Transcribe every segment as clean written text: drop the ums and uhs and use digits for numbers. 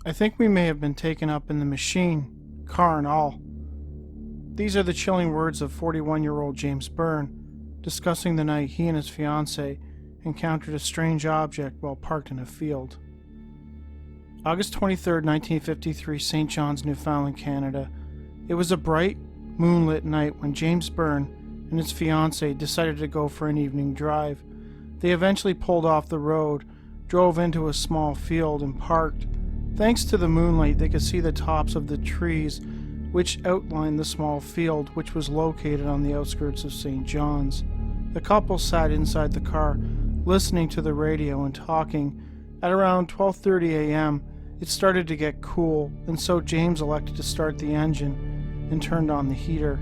I think we may have been taken up in the machine, car and all. These are the chilling words of 41-year-old James Byrne, discussing the night he and his fiancée encountered a strange object while parked in a field. August 23, 1953, St. John's, Newfoundland, Canada. It was a bright, moonlit night when James Byrne and his fiancée decided to go for an evening drive. They eventually pulled off the road, drove into a small field, and parked. Thanks to the moonlight, they could see the tops of the trees which outlined the small field, which was located on the outskirts of St. John's. The couple sat inside the car, listening to the radio and talking. At around 12:30 a.m., it started to get cool, and so James elected to start the engine and turned on the heater.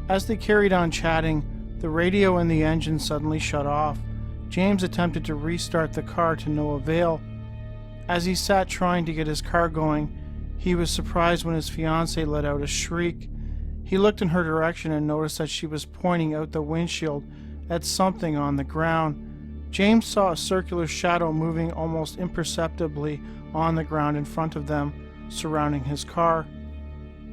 As they carried on chatting, the radio and the engine suddenly shut off. James attempted to restart the car to no avail. As he sat trying to get his car going, he was surprised when his fiancée let out a shriek. He looked in her direction and noticed that she was pointing out the windshield at something on the ground. James saw a circular shadow moving almost imperceptibly on the ground in front of them, surrounding his car.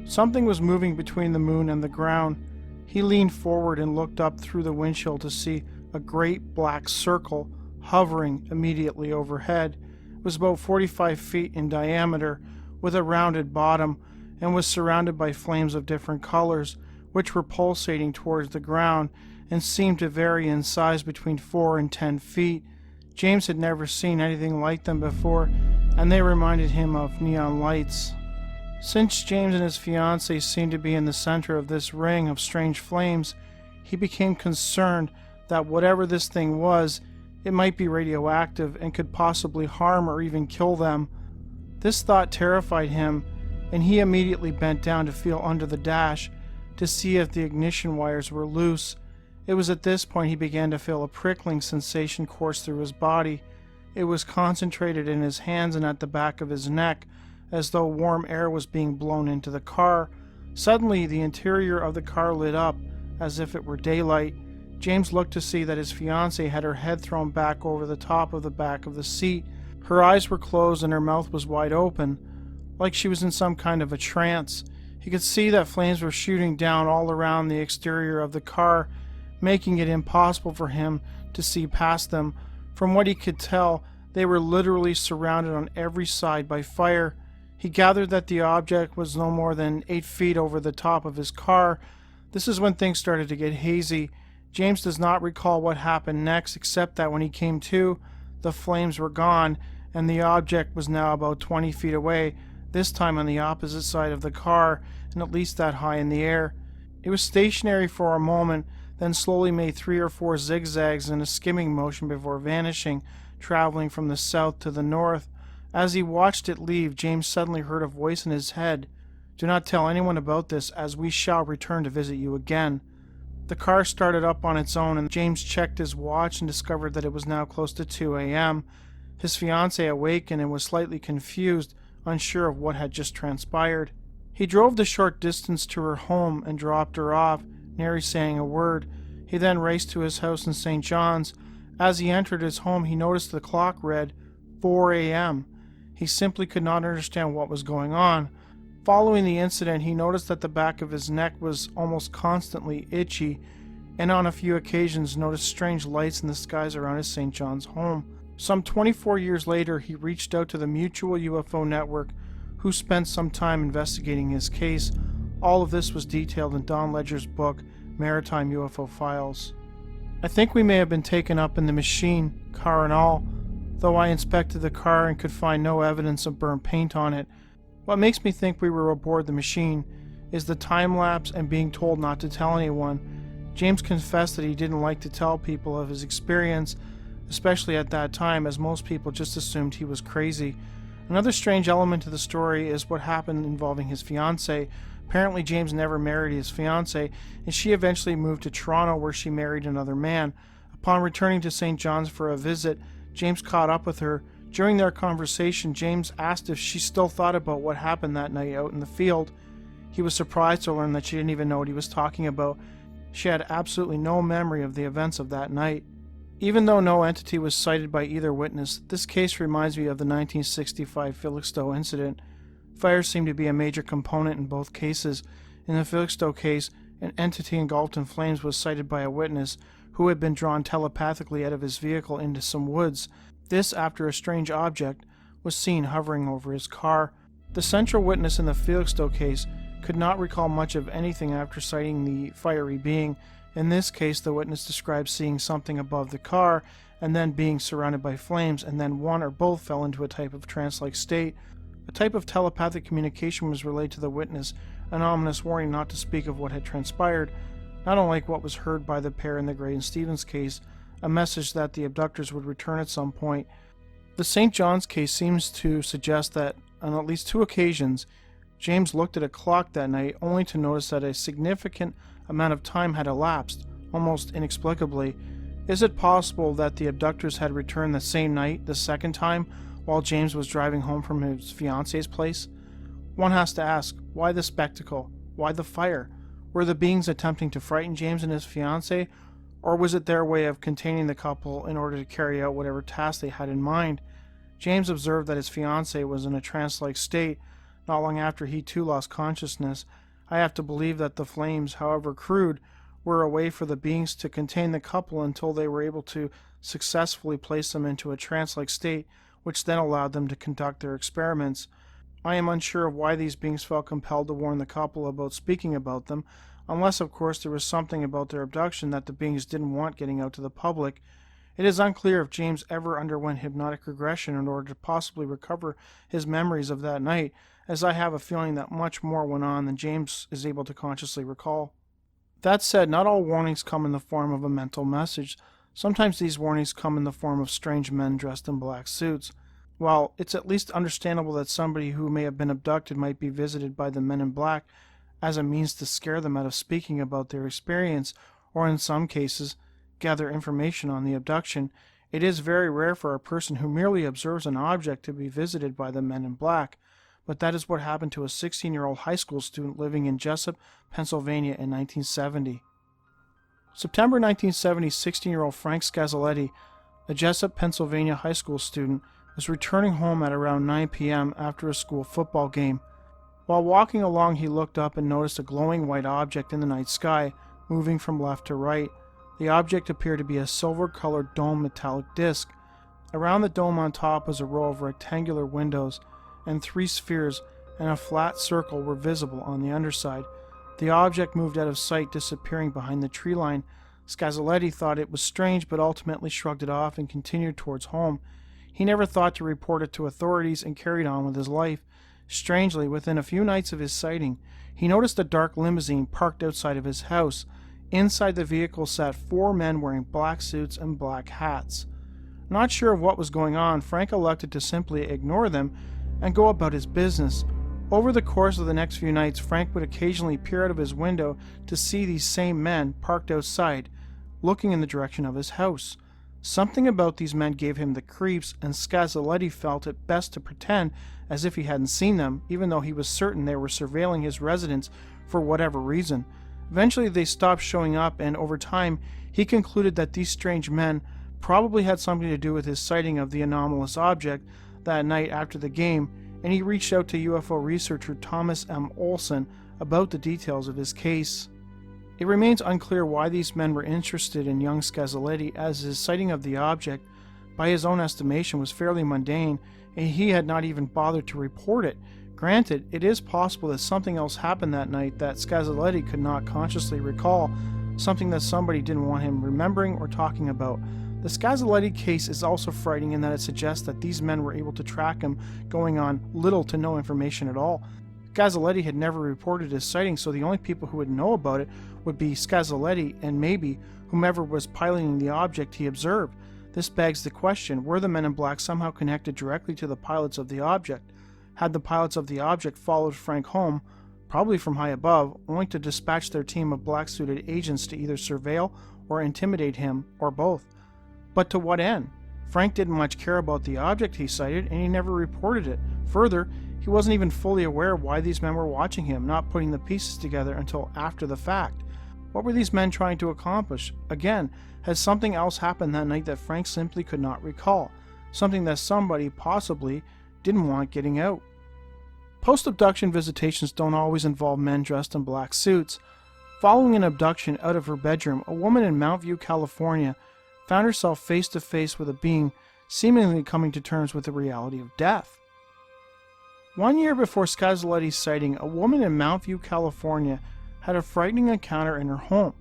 Something was moving between the moon and the ground. He leaned forward and looked up through the windshield to see a great black circle hovering immediately overhead. It was about 45 feet in diameter, with a rounded bottom, and was surrounded by flames of different colors, which were pulsating towards the ground and seemed to vary in size between 4 and 10 feet. James had never seen anything like them before, and they reminded him of neon lights. Since James and his fiancée seemed to be in the center of this ring of strange flames, he became concerned that whatever this thing was, it might be radioactive and could possibly harm or even kill them. This thought terrified him, and he immediately bent down to feel under the dash to see if the ignition wires were loose. It was at this point he began to feel a prickling sensation course through his body. It was concentrated in his hands and at the back of his neck, as though warm air was being blown into the car. Suddenly, the interior of the car lit up, as if it were daylight. James looked to see that his fiancée had her head thrown back over the top of the back of the seat. Her eyes were closed and her mouth was wide open, like she was in some kind of a trance. He could see that flames were shooting down all around the exterior of the car, making it impossible for him to see past them. From what he could tell, they were literally surrounded on every side by fire. He gathered that the object was no more than 8 feet over the top of his car. This is when things started to get hazy. James does not recall what happened next, except that when he came to, the flames were gone, and the object was now about 20 feet away, this time on the opposite side of the car, and at least that high in the air. It was stationary for a moment, then slowly made 3 or 4 zigzags in a skimming motion before vanishing, traveling from the south to the north. As he watched it leave, James suddenly heard a voice in his head. "Do not tell anyone about this, as we shall return to visit you again." The car started up on its own, and James checked his watch and discovered that it was now close to 2 a.m. His fiancée awakened and was slightly confused, unsure of what had just transpired. He drove the short distance to her home and dropped her off, nary saying a word. He then raced to his house in St. John's. As he entered his home, he noticed the clock read 4 a.m. He simply could not understand what was going on. Following the incident, he noticed that the back of his neck was almost constantly itchy, and on a few occasions noticed strange lights in the skies around his St. John's home. Some 24 years later, he reached out to the Mutual UFO Network, who spent some time investigating his case. All of this was detailed in Don Ledger's book, Maritime UFO Files. I think we may have been taken up in the machine, car and all, though I inspected the car and could find no evidence of burnt paint on it. What makes me think we were aboard the machine is the time lapse and being told not to tell anyone. James confessed that he didn't like to tell people of his experience, especially at that time, as most people just assumed he was crazy. Another strange element to the story is what happened involving his fiancée. Apparently James never married his fiancée, and she eventually moved to Toronto, where she married another man. Upon returning to St. John's for a visit, James caught up with her. During their conversation, James asked if she still thought about what happened that night out in the field. He was surprised to learn that she didn't even know what he was talking about. She had absolutely no memory of the events of that night. Even though no entity was sighted by either witness, this case reminds me of the 1965 Felixstowe incident. Fire seemed to be a major component in both cases. In the Felixstowe case, an entity engulfed in flames was sighted by a witness who had been drawn telepathically out of his vehicle into some woods. This after a strange object was seen hovering over his car. The central witness in the Felixstowe case could not recall much of anything after sighting the fiery being. In this case, the witness described seeing something above the car and then being surrounded by flames, and then one or both fell into a type of trance-like state. A type of telepathic communication was relayed to the witness, an ominous warning not to speak of what had transpired, not unlike what was heard by the pair in the Gray and Stevens case, a message that the abductors would return at some point. The St. John's case seems to suggest that, on at least 2 occasions, James looked at a clock that night only to notice that a significant amount of time had elapsed, almost inexplicably. Is it possible that the abductors had returned the same night, the second time, while James was driving home from his fiance's place? One has to ask, why the spectacle? Why the fire? Were the beings attempting to frighten James and his fiancée, or was it their way of containing the couple in order to carry out whatever task they had in mind? James observed that his fiancée was in a trance-like state not long after he too lost consciousness. I have to believe that the flames, however crude, were a way for the beings to contain the couple until they were able to successfully place them into a trance-like state, which then allowed them to conduct their experiments. I am unsure of why these beings felt compelled to warn the couple about speaking about them, unless of course there was something about their abduction that the beings didn't want getting out to the public. It is unclear if James ever underwent hypnotic regression in order to possibly recover his memories of that night, as I have a feeling that much more went on than James is able to consciously recall. That said, not all warnings come in the form of a mental message. Sometimes these warnings come in the form of strange men dressed in black suits. While it's at least understandable that somebody who may have been abducted might be visited by the men in black as a means to scare them out of speaking about their experience, or in some cases, gather information on the abduction, it is very rare for a person who merely observes an object to be visited by the men in black. But that is what happened to a 16-year-old high school student living in Jessup, Pennsylvania in 1970. September 1970, 16-year-old Frank Scazzaletti, a Jessup, Pennsylvania high school student, was returning home at around 9 p.m. after a school football game. While walking along, he looked up and noticed a glowing white object in the night sky, moving from left to right. The object appeared to be a silver-colored dome metallic disc. Around the dome on top was a row of rectangular windows, and 3 spheres and a flat circle were visible on the underside. The object moved out of sight, disappearing behind the tree line. Scazzaletti thought it was strange, but ultimately shrugged it off and continued towards home. He never thought to report it to authorities and carried on with his life. Strangely, within a few nights of his sighting, he noticed a dark limousine parked outside of his house. Inside the vehicle sat 4 men wearing black suits and black hats. Not sure of what was going on, Frank elected to simply ignore them and go about his business. Over the course of the next few nights, Frank would occasionally peer out of his window to see these same men parked outside, looking in the direction of his house. Something about these men gave him the creeps, and Scazzaletti felt it best to pretend as if he hadn't seen them, even though he was certain they were surveilling his residence for whatever reason. Eventually they stopped showing up, and over time he concluded that these strange men probably had something to do with his sighting of the anomalous object that night after the game, and he reached out to UFO researcher Thomas M. Olson about the details of his case. It remains unclear why these men were interested in young Scazzaletti, as his sighting of the object, by his own estimation, was fairly mundane, and he had not even bothered to report it. Granted, it is possible that something else happened that night that Scazzaletti could not consciously recall, something that somebody didn't want him remembering or talking about. The Scazzaletti case is also frightening in that it suggests that these men were able to track him, going on little to no information at all. Scazzaletti had never reported his sighting, so the only people who would know about it would be Scazzaletti and maybe whomever was piloting the object he observed. This begs the question, were the men in black somehow connected directly to the pilots of the object? Had the pilots of the object followed Frank home, probably from high above, only to dispatch their team of black-suited agents to either surveil or intimidate him, or both? But to what end? Frank didn't much care about the object he sighted, and he never reported it. Further, he wasn't even fully aware why these men were watching him, not putting the pieces together until after the fact. What were these men trying to accomplish? Again, had something else happened that night that Frank simply could not recall? Something that somebody, possibly, didn't want getting out? Post-abduction visitations don't always involve men dressed in black suits. Following an abduction out of her bedroom, a woman in Mount View, California, found herself face to face with a being seemingly coming to terms with the reality of death. 1 year before Scazoletti's sighting, a woman in Mount View, California, had a frightening encounter in her home.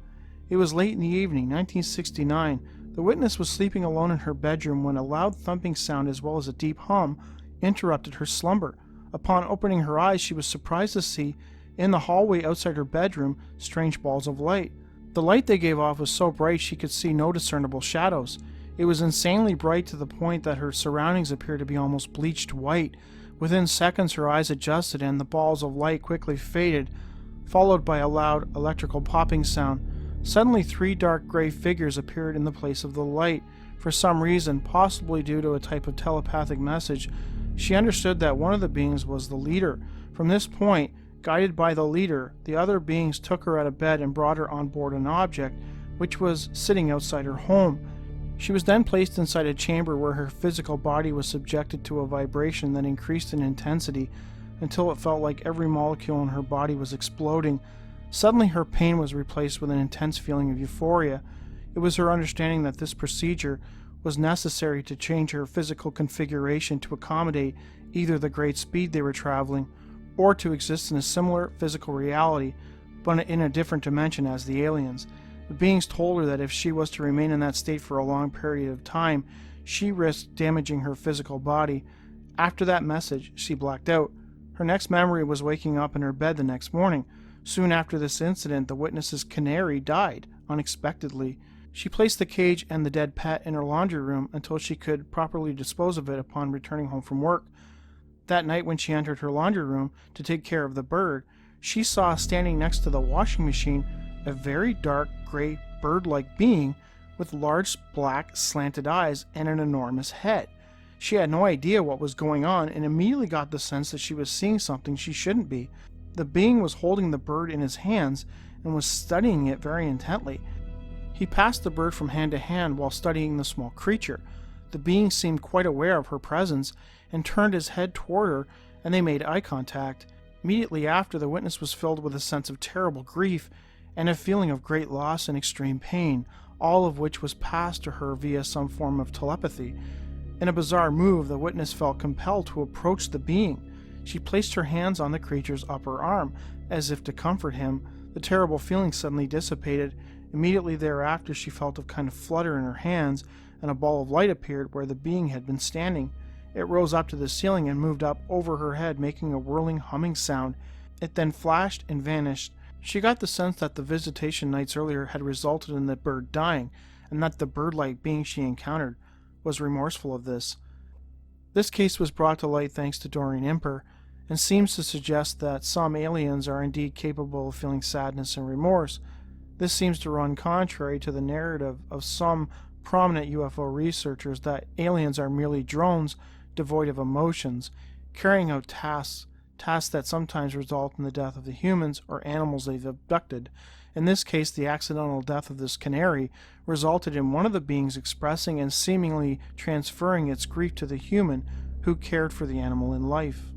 It was late in the evening, 1969. The witness was sleeping alone in her bedroom when a loud thumping sound as well as a deep hum interrupted her slumber. Upon opening her eyes, she was surprised to see, in the hallway outside her bedroom, strange balls of light. The light they gave off was so bright she could see no discernible shadows. It was insanely bright to the point that her surroundings appeared to be almost bleached white. Within seconds her eyes adjusted and the balls of light quickly faded, followed by a loud electrical popping sound. Suddenly 3 dark gray figures appeared in the place of the light. For some reason, possibly due to a type of telepathic message, she understood that one of the beings was the leader. From this point, guided by the leader, the other beings took her out of bed and brought her on board an object, which was sitting outside her home. She was then placed inside a chamber where her physical body was subjected to a vibration that increased in intensity until it felt like every molecule in her body was exploding. Suddenly her pain was replaced with an intense feeling of euphoria. It was her understanding that this procedure was necessary to change her physical configuration to accommodate either the great speed they were traveling or to exist in a similar physical reality, but in a different dimension as the aliens. The beings told her that if she was to remain in that state for a long period of time, she risked damaging her physical body. After that message, she blacked out. Her next memory was waking up in her bed the next morning. Soon after this incident, the witness's canary died unexpectedly. She placed the cage and the dead pet in her laundry room until she could properly dispose of it upon returning home from work. That night, when she entered her laundry room to take care of the bird, she saw standing next to the washing machine a very dark, gray, bird-like being with large, black, slanted eyes and an enormous head. She had no idea what was going on and immediately got the sense that she was seeing something she shouldn't be. The being was holding the bird in his hands and was studying it very intently. He passed the bird from hand to hand while studying the small creature. The being seemed quite aware of her presence and turned his head toward her, and they made eye contact. Immediately after, the witness was filled with a sense of terrible grief and a feeling of great loss and extreme pain, all of which was passed to her via some form of telepathy. In a bizarre move, the witness felt compelled to approach the being. She placed her hands on the creature's upper arm, as if to comfort him. The terrible feeling suddenly dissipated. Immediately thereafter, she felt a kind of flutter in her hands, and a ball of light appeared where the being had been standing. It rose up to the ceiling and moved up over her head, making a whirling, humming sound. It then flashed and vanished. She got the sense that the visitation nights earlier had resulted in the bird dying, and that the bird-like being she encountered was remorseful of this. This case was brought to light thanks to Doreen Imper, and seems to suggest that some aliens are indeed capable of feeling sadness and remorse. This seems to run contrary to the narrative of some prominent UFO researchers that aliens are merely drones devoid of emotions, carrying out tasks that sometimes result in the death of the humans or animals they've abducted. In this case, the accidental death of this canary resulted in one of the beings expressing and seemingly transferring its grief to the human who cared for the animal in life.